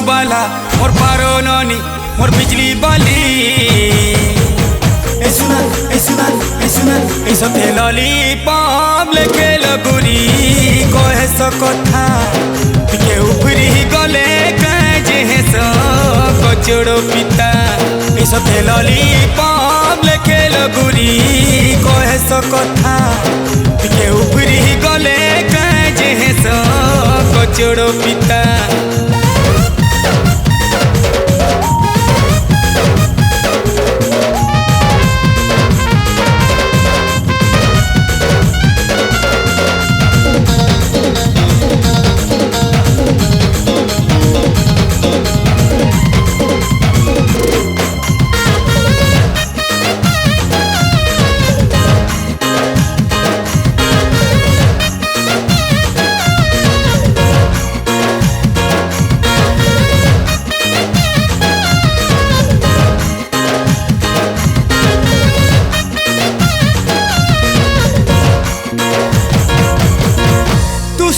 मधुबाला मोर पारो ननी मोर बिजली बाली सते लॉलीपॉप लेके लगुरी कहे कथा टिके उफरी गले कहे कचड़ो पिता सते लॉलीपॉप लेके लगुरी कहे कथा टिके उफरी गले कहे कचड़ो पिता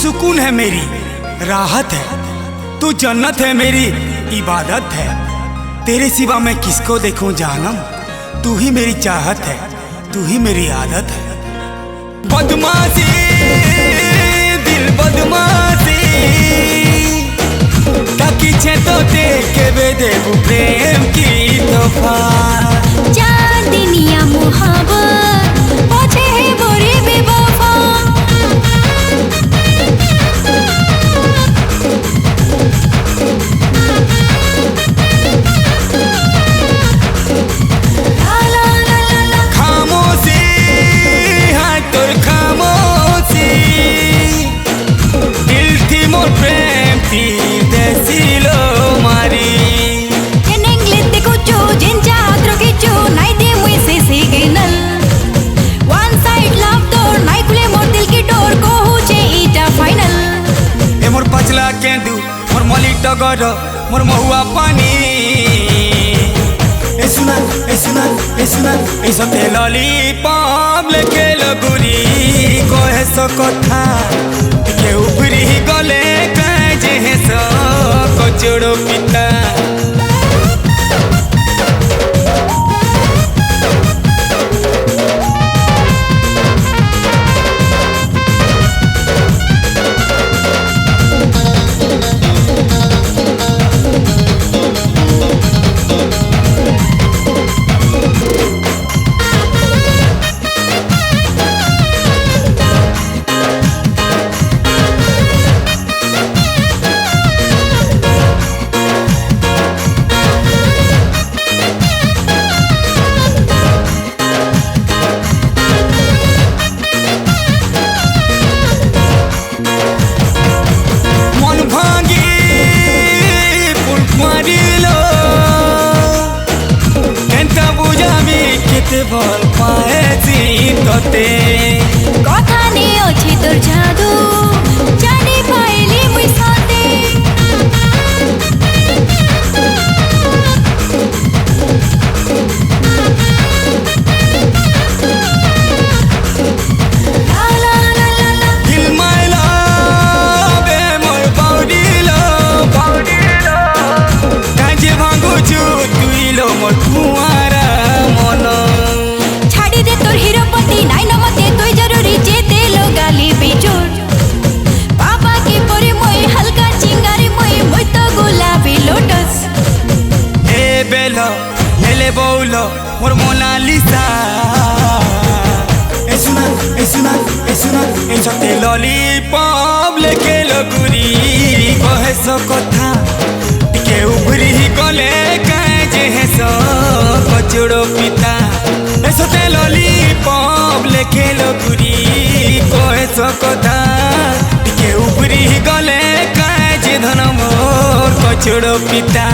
सुकून है मेरी राहत है, तू जन्नत है मेरी इबादत है। तेरे सिवा मैं किसको देखूं जानम, तू ही मेरी चाहत है, तू ही मेरी आदत है। बदमाशी दिल बदमाशी किछे तो देखे बेदेबू प्रेम की तोहफा चांदनिया मुहाबत पछे है बोरे बेवफा मोर मली टगर मोर महुआ पानी सते लॉलीपॉप लेके लगुरी कहे कथा टिके उफरी गले कहे कचड़ो पिता भल पाए तोते कथा ने अछि तोर जादू जानी पाइली मुई साथे ला ला ला ला दिल माय लव ए मोर बाउडीलो काजे भांगो छु तुइलो मोर कुआरा मन ले बोलो मोर मोनालिसा सते लॉलीपॉप लेके लगुरी कहे कथा टिके उफरी गले कहे कचड़ो पिता सते लॉलीपॉप लेके लगुरी कहे कथा टिके उफरी गले कहे धन मोर कचड़ो पिता